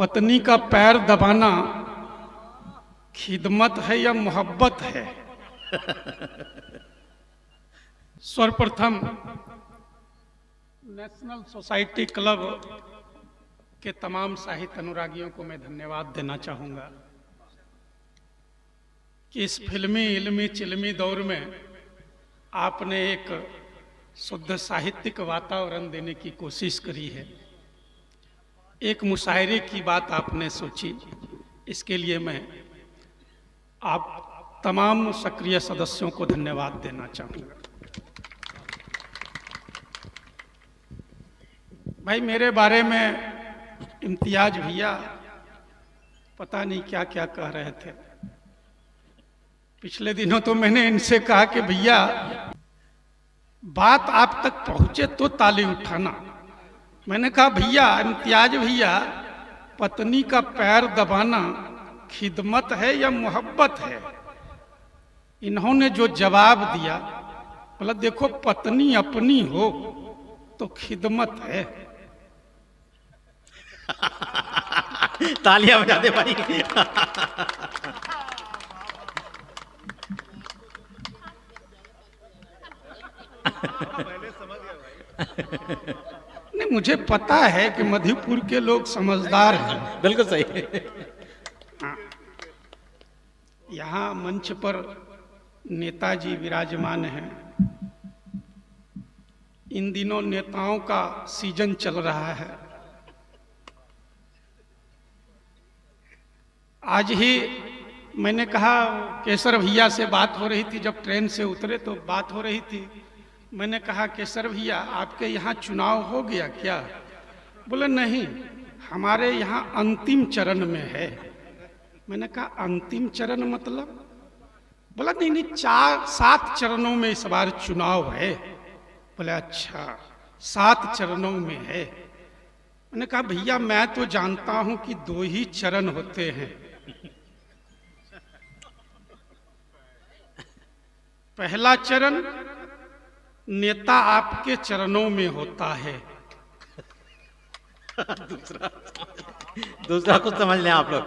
पत्नी का पैर दबाना खिदमत है या मोहब्बत है? सर्वप्रथम नेशनल सोसाइटी क्लब के तमाम साहित्य अनुरागियों को मैं धन्यवाद देना चाहूँगा कि इस फिल्मी इल्मी चिल्मी दौर में आपने एक शुद्ध साहित्यिक वातावरण देने की कोशिश करी है। एक मुशायरे की बात आपने सोची, इसके लिए मैं आप तमाम सक्रिय सदस्यों को धन्यवाद देना चाहूँगा। भाई, मेरे बारे में इम्तियाज भैया पता नहीं क्या क्या कह रहे थे। पिछले दिनों तो मैंने इनसे कहा कि भैया बात आप तक पहुंचे तो ताली उठाना। मैंने कहा भैया, इम्तियाज भैया, पत्नी का पैर दबाना खिदमत है या मोहब्बत है? इन्होंने जो जवाब दिया, बोला देखो पत्नी अपनी हो तो खिदमत है। तालियां बजा दे भाई। नहीं, मुझे पता है कि मधुपुर के लोग समझदार हैं। बिल्कुल सही। हाँ, यहाँ मंच पर नेताजी विराजमान हैं। इन दिनों नेताओं का सीजन चल रहा है। आज ही मैंने कहा, केसर भैया से बात हो रही थी, जब ट्रेन से उतरे तो बात हो रही थी। मैंने कहा केसर भैया, आपके यहाँ चुनाव हो गया क्या? बोले नहीं, हमारे यहाँ अंतिम चरण में है। मैंने कहा अंतिम चरण मतलब? बोला नहीं नहीं, 4-7 चरणों में इस बार चुनाव है। बोले अच्छा, 7 चरणों में है। मैंने कहा भैया, मैं तो जानता हूं कि 2 ही चरण होते हैं। पहला चरण नेता आपके चरणों में होता है। दूसरा कुछ समझ लें आप लोग।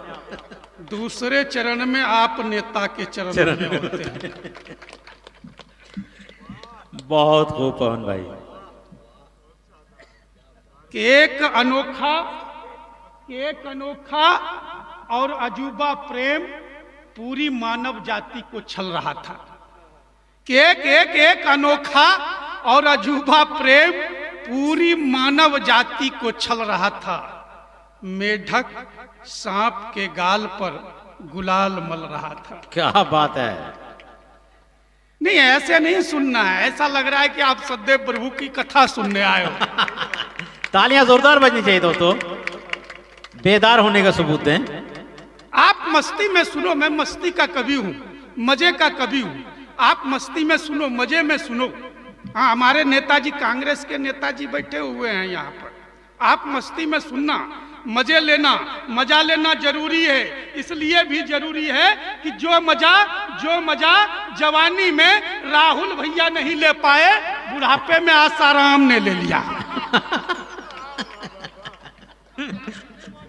दूसरे चरण में आप नेता के चरणों में होते हैं। बहुत खूब पवन भाई। एक अनोखा और अजूबा प्रेम पूरी मानव जाति को छल रहा था। एक अनोखा और अजूबा प्रेम पूरी मानव जाति को छल रहा था। मेढक सांप के गाल पर गुलाल मल रहा था। क्या बात है। नहीं, ऐसे नहीं सुनना है। ऐसा लग रहा है कि आप सदैव प्रभु की कथा सुनने आए हो। तालियां जोरदार बजनी चाहिए दोस्तों, बेदार होने का सबूत दें। आप मस्ती में सुनो, मैं मस्ती का कवि हूं, मजे का कवि हूं। आप मस्ती में सुनो, मजे में सुनो। हाँ, हमारे नेताजी, कांग्रेस के नेताजी बैठे हुए हैं यहाँ पर। आप मस्ती में सुनना, मजे लेना, मजा लेना जरूरी है। इसलिए भी जरूरी है कि जो मजा जवानी में राहुल भैया नहीं ले पाए, बुढ़ापे में आसाराम ने ले लिया।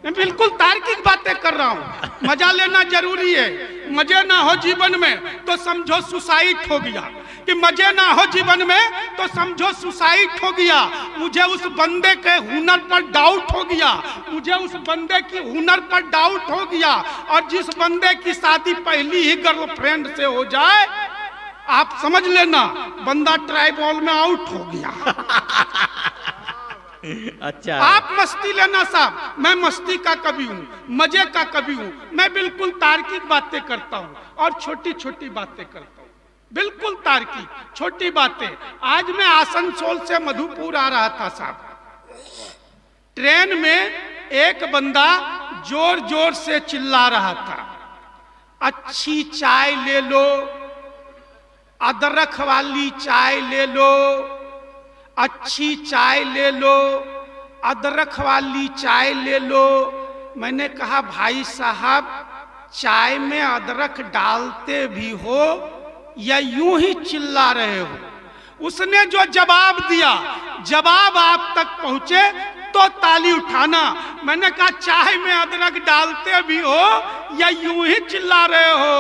मैं बिल्कुल तार्किक बातें कर रहा हूं। मजा लेना जरूरी है। मजे ना हो जीवन में तो समझो सुसाइड हो गया। कि मजे ना हो जीवन में तो समझो सुसाइड हो गया। मुझे उस बंदे के हुनर पर डाउट हो गया। मुझे उस बंदे की हुनर पर डाउट हो गया। और जिस बंदे की शादी पहली ही गर्लफ्रेंड से हो जाए, आप समझ लेना बंदा ट्राइबल में आउट हो गया। अच्छा, आप मस्ती लेना साहब, मैं मस्ती का कवि हूँ, मजे का कवि हूँ। मैं बिल्कुल तार्किक बातें करता हूँ और छोटी छोटी बातें करता हूँ। बिल्कुल तार्किक छोटी बातें। आज मैं आसनसोल से मधुपुर आ रहा था साहब। ट्रेन में एक बंदा जोर जोर से चिल्ला रहा था, अच्छी चाय ले लो, अदरक वाली चाय ले लो, अच्छी चाय ले लो, अदरक वाली चाय ले लो। मैंने कहा भाई साहब, चाय में अदरक डालते भी हो या यूं ही चिल्ला रहे हो? उसने जो जवाब दिया, जवाब आप तक पहुंचे तो ताली उठाना। मैंने कहा चाय में अदरक डालते भी हो या यूं ही चिल्ला रहे हो?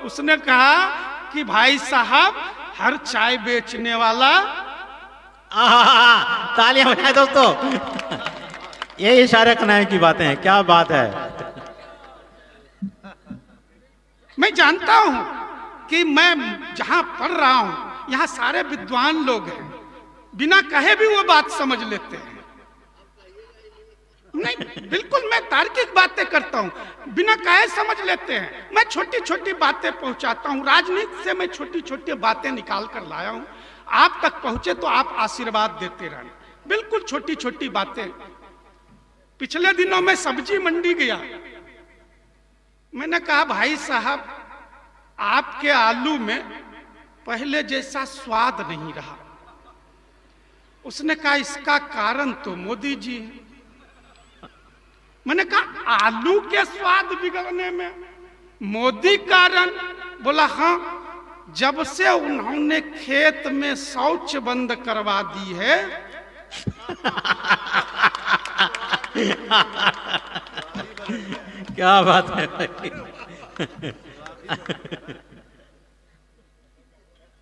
उसने कहा कि भाई साहब हर चाय बेचने वाला। तालियां बजाएं दोस्तों। ये इशारे करने की बातें हैं, क्या बात है। मैं जानता हूं कि मैं जहां पढ़ रहा हूं यहां सारे विद्वान लोग हैं, बिना कहे भी वो बात समझ लेते हैं। नहीं, बिल्कुल मैं तार्किक बातें करता हूं, बिना कहे समझ लेते हैं। मैं छोटी छोटी बातें पहुंचाता हूं, राजनीति से मैं छोटी छोटी बातें निकाल कर लाया हूं। आप तक पहुंचे तो आप आशीर्वाद देते रहना। बिल्कुल छोटी छोटी बातें। पिछले दिनों में सब्जी मंडी गया, मैंने कहा भाई साहब आपके आलू में पहले जैसा स्वाद नहीं रहा। उसने कहा इसका कारण तो मोदी जी है। मैंने कहा आलू के स्वाद बिगड़ने में मोदी कारण? बोला हाँ, जब से उन्होंने खेत में शौच बंद करवा दी है। क्या बात है।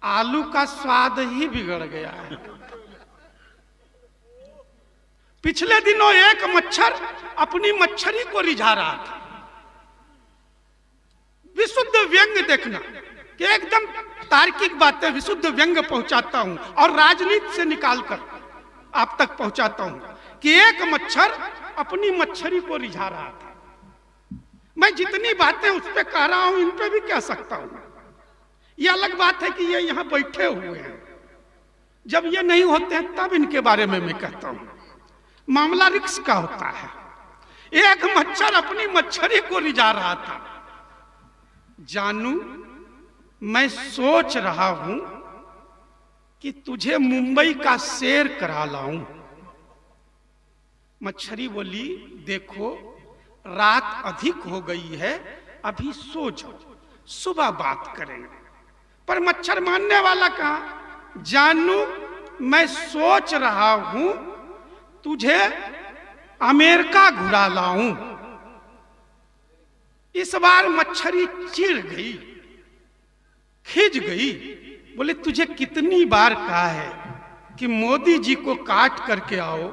आलू का स्वाद ही बिगड़ गया है। पिछले दिनों एक मच्छर अपनी मच्छरी को रिझा रहा था। विशुद्ध व्यंग्य देखना कि एकदम तार्किक बातें विशुद्ध व्यंग्य पहुंचाता हूं और राजनीति से निकालकर आप तक पहुंचाता हूं कि एक मच्छर अपनी मच्छरी को रिझा रहा था। मैं जितनी बातें उस पर कह रहा हूं इन पे भी कह सकता हूं। ये अलग बात है कि ये यहां बैठे हुए हैं, जब ये नहीं होते हैं तब इनके बारे में मैं कहता हूं। मामला रिक्स का होता है। एक मच्छर अपनी मच्छरी को रिझा रहा था। जानू, मैं सोच रहा हूं कि तुझे मुंबई का सैर करा लाऊं। मच्छरी बोली देखो रात अधिक हो गई है, अभी सो जाओ, सुबह बात करेंगे। पर मच्छर मानने वाला कहा, जानू मैं सोच रहा हूं तुझे अमेरिका घुरा लाऊं। इस बार मच्छरी चिढ़ गई, खिज गई। बोले तुझे कितनी बार कहा है कि मोदी जी को काट करके आओ।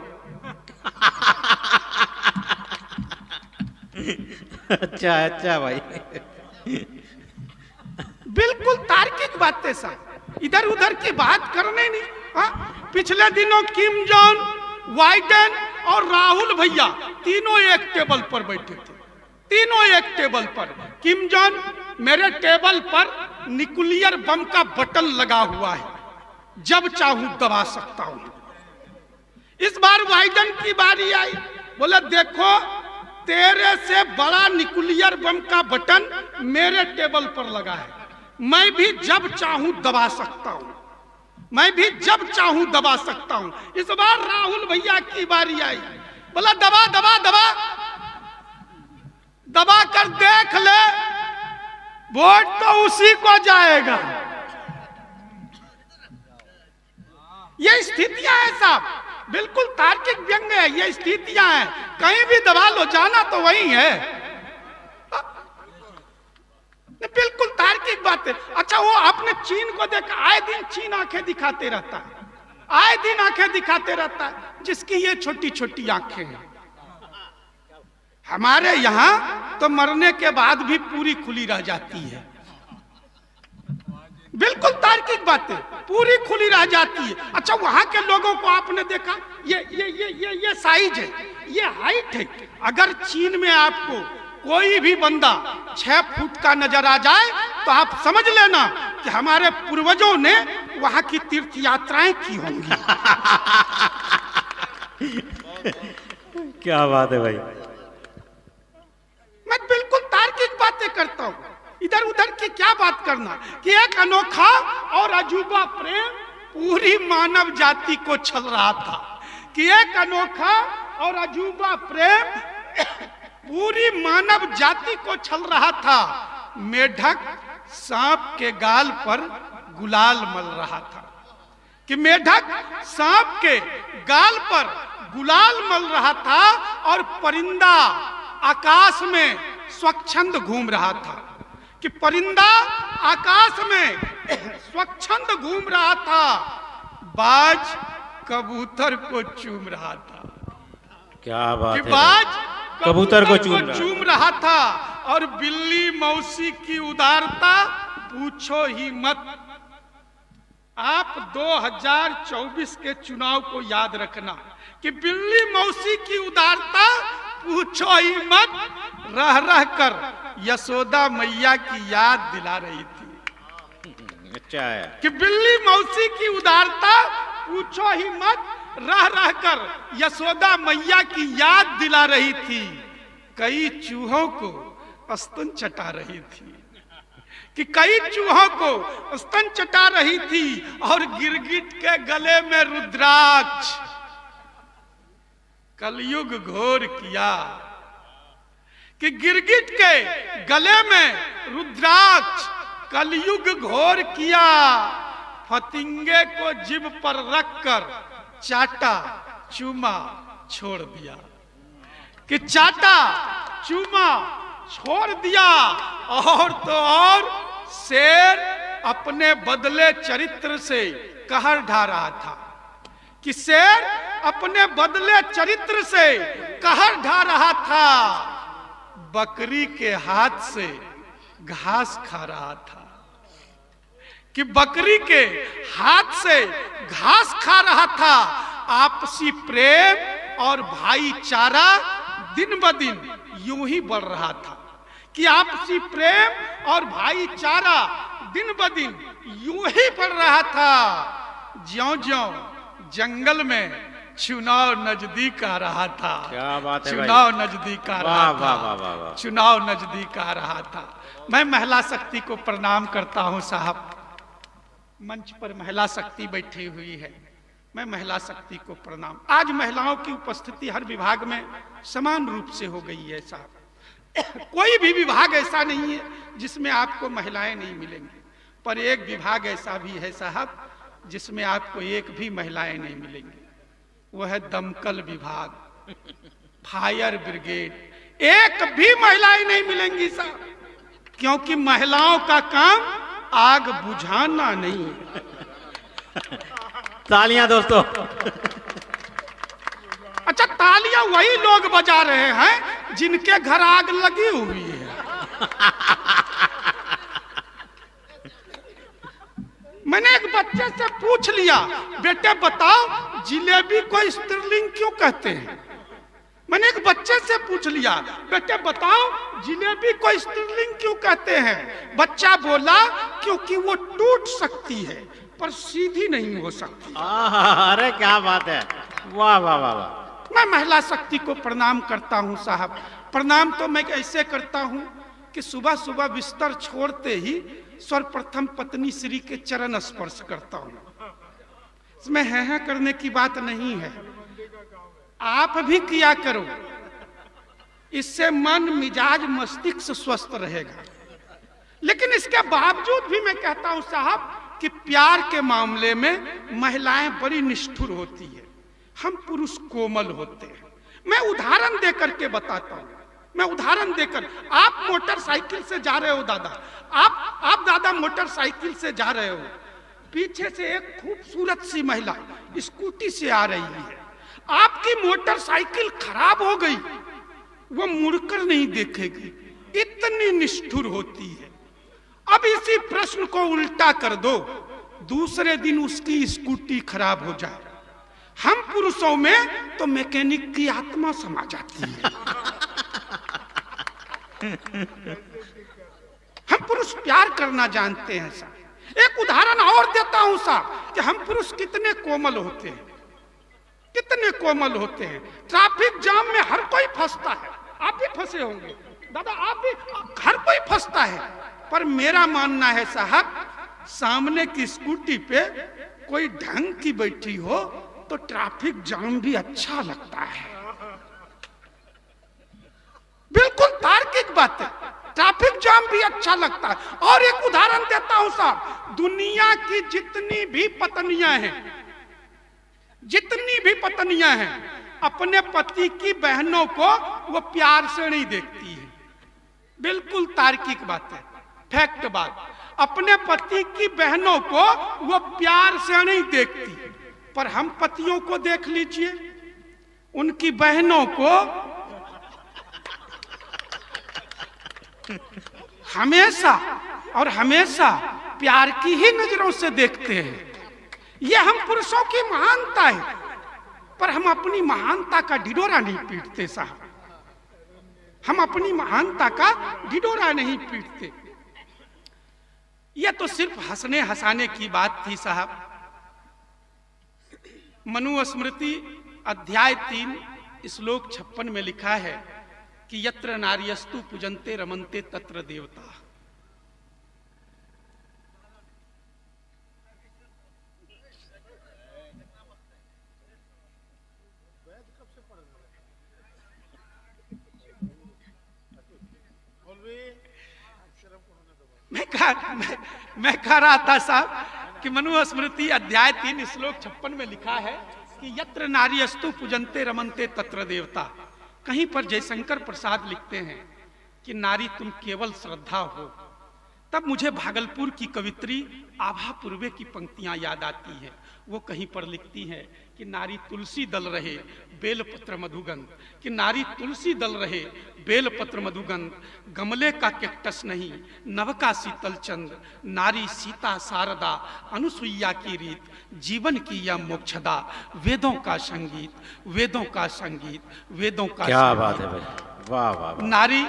अच्छा भाई। बिल्कुल तार्किक बातें साहब, इधर उधर की बात करने नहीं। हाँ? पिछले दिनों किम जॉन, बाइडेन और राहुल भैया तीनों एक टेबल पर बैठे थे। तीनों एक टेबल पर। किम जॉन, मेरे टेबल पर न्यूक्लियर बम का बटन लगा हुआ है, जब चाहूं दबा सकता हूं। इस बार बाइडेन की बारी आई, बोला देखो तेरे से बड़ा न्यूक्लियर बम का बटन मेरे टेबल पर लगा है, मैं भी जब चाहूं दबा सकता हूं, मैं भी जब चाहूं दबा सकता हूं। इस बार राहुल भैया की बारी आई, बोला दबा दबा दबा दबा कर देख ले, वोट तो उसी को जाएगा। ये स्थितियां हैं साहब, बिल्कुल तार्किक व्यंग्य है। ये स्थितियां हैं, कहीं भी दबा लो, जाना तो वही है। बिल्कुल तार्किक बात है। अच्छा वो आपने चीन को देखा, आए दिन चीन आंखें दिखाते रहता है, आए दिन आंखें दिखाते रहता है, जिसकी ये छोटी छोटी आंखें हैं। हमारे यहां तो मरने के बाद भी पूरी खुली रह जाती है। बिल्कुल तार्किक बातें, पूरी खुली रह जाती है। अच्छा वहां के लोगों को आपने देखा, ये साइज है, ये हाइट है। अगर चीन में आपको कोई भी बंदा 6 फुट का नजर आ जाए तो आप समझ लेना कि हमारे पूर्वजों ने वहां की तीर्थ यात्राएं की होंगी। क्या बात है भाई। मैं बिल्कुल तार्किक बातें करता हूं, इधर उधर की क्या बात करना। कि एक अनोखा और अजूबा प्रेम पूरी मानव जाति को छल रहा था। कि एक अनोखा और अजूबा प्रेम पूरी मानव जाति को छल रहा था। मेढक सांप के गाल पर गुलाल मल रहा था। कि मेढक सांप के गाल पर गुलाल मल रहा था और परिंदा आकाश में स्वच्छंद घूम रहा था, कि परिंदा आकाश में स्वच्छंद घूम रहा था, बाज कबूतर को चूम रहा था। क्या बात कि है, बाज कबूतर को चूम रहा था और बिल्ली मौसी की उदारता पूछो ही मत। आप 2024 के चुनाव को याद रखना कि बिल्ली मौसी की उदारता पूछो ही मत, रह रह कर यशोदा मैया की याद दिला रही थी। अच्छा है कि बिल्ली मौसी की उदारता पूछो ही मत, रह रह कर यशोदा मैया की याद दिला रही थी। कई चूहों को स्तन चटा रही थी, कि कई चूहों को स्तन चटा रही थी और गिरगिट के गले में रुद्राक्ष कलयुग घोर किया, कि गिरगिट के गले में रुद्राक्ष कलयुग घोर किया। फतिंगे को जिभ पर रखकर चाटा चूमा छोड़ दिया, कि चाटा चूमा छोड़ दिया। और तो और शेर अपने बदले चरित्र से कहर ढा रहा था, कि शेर अपने बदले चरित्र से कहर ढा रहा था, बकरी के हाथ से घास खा रहा था, कि बकरी के हाथ से घास खा रहा था। आपसी प्रेम और भाईचारा दिन ब दिन यूं ही बढ़ रहा था, कि आपसी प्रेम और भाईचारा दिन ब दिन यूं ही बढ़ रहा था। ज्यों-ज्यों जंगल में चुनाव नजदीक आ रहा था। क्या बात है चुनाव नजदीक आ रहा वाह, वाह, वाह, वाह। था, चुनाव नजदीक आ रहा था। मैं महिला शक्ति को प्रणाम करता हूं साहब। मंच पर महिला शक्ति बैठी हुई है, मैं महिला शक्ति को प्रणाम। आज महिलाओं की उपस्थिति हर विभाग में समान रूप से हो गई है साहब। कोई भी विभाग ऐसा नहीं है जिसमें आपको महिलाएं नहीं मिलेंगी, पर एक विभाग ऐसा भी है साहब जिसमें आपको एक भी महिलाएं नहीं मिलेंगी। वह है दमकल विभाग, फायर ब्रिगेड। एक भी महिलाएं नहीं मिलेंगी साहब, क्योंकि महिलाओं का काम आग बुझाना नहीं है। तालियां दोस्तों। अच्छा, तालियां वही लोग बजा रहे हैं जिनके घर आग लगी हुई है। मैंने एक बच्चे से पूछ लिया, बेटे बताओ जिलेबी को स्त्रीलिंग क्यों कहते हैं? मैंने एक बच्चे से पूछ लिया, बेटे बताओ जिलेबी को स्त्रीलिंग क्यों कहते हैं? बच्चा बोला क्योंकि वो टूट सकती है पर सीधी नहीं हो सकती। अरे क्या बात है, वाह वाह वाह वाह। मैं महिला शक्ति को प्रणाम करता हूं साहब। प्रणाम तो मैं ऐसे करता हूं कि सुबह सुबह बिस्तर छोड़ते ही सर्वप्रथम पत्नी श्री के चरण स्पर्श करता हूं। इसमें है करने की बात नहीं है, आप भी किया करो, इससे मन मिजाज मस्तिष्क स्वस्थ रहेगा। लेकिन इसके बावजूद भी मैं कहता हूं साहब कि प्यार के मामले में महिलाएं बड़ी निष्ठुर होती है, हम पुरुष कोमल होते हैं। मैं उदाहरण देकर के बताता हूं, मैं उदाहरण देकर। आप मोटरसाइकिल से जा रहे हो दादा, आप दादा मोटरसाइकिल से जा रहे हो, पीछे से एक खूबसूरत सी महिला स्कूटी से आ रही है, आपकी मोटरसाइकिल खराब हो गई, वो मुड़कर नहीं देखेगी, इतनी निष्ठुर होती है। अब इसी प्रश्न को उल्टा कर दो, दूसरे दिन उसकी स्कूटी खराब हो जाए, हम पुरुषों में तो मैकेनिक की आत्मा समा जाती है। हम पुरुष प्यार करना जानते हैं साहब। एक उदाहरण और देता हूं साहब कि हम पुरुष कितने कोमल होते हैं, कितने कोमल होते हैं। ट्रैफिक जाम में हर कोई फंसता है, आप भी फंसे होंगे दादा, आप भी, हर कोई फंसता है। पर मेरा मानना है साहब, सामने की स्कूटी पे कोई ढंग की बैठी हो तो ट्रैफिक जाम भी अच्छा लगता है। बिल्कुल तार्किक बात है, ट्रैफिक जाम भी अच्छा लगता है। और एक उदाहरण देता हूं साहब, दुनिया की जितनी भी पत्नियां हैं जितनी भी पत्नियां हैं अपने पति की बहनों को वो प्यार से नहीं देखती है। बिल्कुल तार्किक बात है, फैक्ट बात। अपने पति की बहनों को वो प्यार से नहीं देखती, पर हम पतियों को देख लीजिए, उनकी बहनों को हमेशा और हमेशा प्यार की ही नजरों से देखते हैं। यह हम पुरुषों की महानता है, पर हम अपनी महानता का ढिढोरा नहीं पीटते साहब, हम अपनी महानता का ढिढोरा नहीं पीटते। यह तो सिर्फ हंसने हंसाने की बात थी साहब। मनुस्मृति अध्याय 3 श्लोक 56 में लिखा है कि यत्र नार्यस्तु पूजन्ते रमन्ते तत्र देवता। मैं कह रहा था साहब कि मनुस्मृति अध्याय 3 श्लोक 56 में लिखा है कि यत्र नार्यस्तु पूजन्ते रमन्ते तत्र देवता। कहीं पर जयशंकर प्रसाद लिखते हैं कि नारी तुम केवल श्रद्धा हो। तब मुझे भागलपुर की कवित्री आभा पूर्वे की पंक्तियां याद आती हैं। वो कहीं पर लिखती हैं कि नारी तुलसी दल रहे बेलपत्र मधुगंध, कि नारी तुलसी दल रहे बेलपत्र मधुगंध, गमले का कैक्टस नहीं नव का शीतल चंद्र, नारी सीता शारदा अनुसुईया की रीत, जीवन की यह मोक्षदा, वेदों का संगीत, वेदों का संगीत, वेदों का क्या संगीत। बात है भाई, वाह वाह वाह। नारी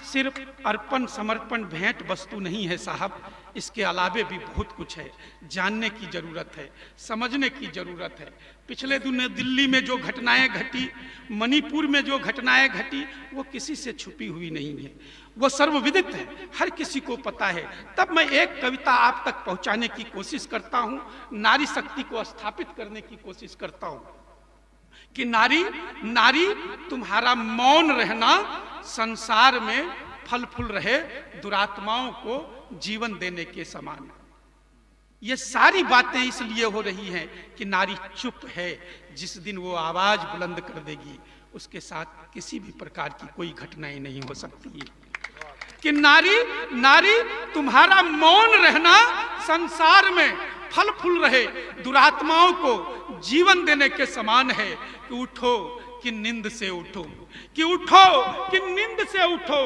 सिर्फ अर्पण समर्पण भेंट वस्तु नहीं है साहब, इसके अलावे भी बहुत कुछ है। जानने की जरूरत है, समझने की जरूरत है। पिछले दिनों दिल्ली में जो घटनाएं घटी, मणिपुर में जो घटनाएं घटी, वो किसी से छुपी हुई नहीं है, वो सर्वविदित है, हर किसी को पता है। तब मैं एक कविता आप तक पहुंचाने की कोशिश करता हूं, नारी शक्ति को स्थापित करने की कोशिश करता हूं कि नारी नारी तुम्हारा मौन रहना संसार में फल फूल रहे दुरात्माओं को जीवन देने के समान। ये सारी बातें इसलिए हो रही हैं कि नारी चुप है। जिस दिन वो आवाज बुलंद कर देगी, उसके साथ किसी भी प्रकार की कोई घटनाएं नहीं हो सकती है। कि नारी नारी तुम्हारा मौन रहना संसार में फल फूल रहे दुरात्माओं को जीवन देने के समान है। कि उठो कि नींद से उठो, कि उठो कि नींद से उठो,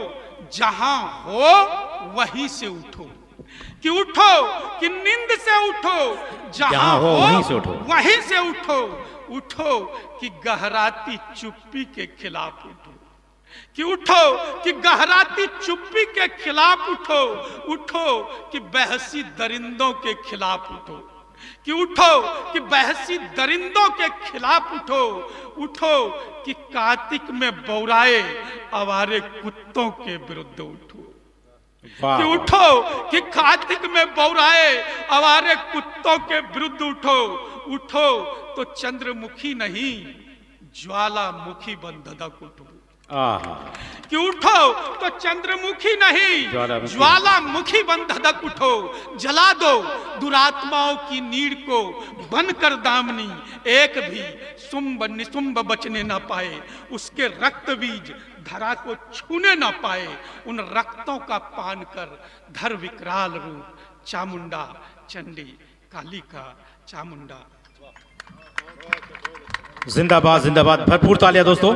जहां हो वहीं से उठो, कि उठो कि नींद से उठो, जहां हो वहीं से उठो, वहीं से उठो। उठो कि गहराती चुप्पी के खिलाफ उठो, कि उठो कि गहराती चुप्पी के खिलाफ उठो। उठो कि बहसी दरिंदों के खिलाफ उठो, कि उठो कि बहसी दरिंदों के खिलाफ उठो। उठो कि कार्तिक में बौराए आवारे कुत्तों के विरुद्ध उठो, कि उठो कि कार्तिक में बौराए आवारे कुत्तों के विरुद्ध उठो। उठो तो चंद्रमुखी नहीं ज्वालामुखी बन धधक उठो, कि उठो तो चंद्रमुखी नहीं ज्वालामुखी बन धधक उठो। जला दो दुरात्माओं की नीड़ को, बनकर दामनी एक भी सुंब निसुंब बचने न पाए, उसके रक्त बीज धरा को छूने न पाए। उन रक्तों का पान कर धर विकराल रूप, चामुंडा चंडी कालिका चामुंडा। जिंदाबाद जिंदाबाद, भरपूर तालियां दोस्तों।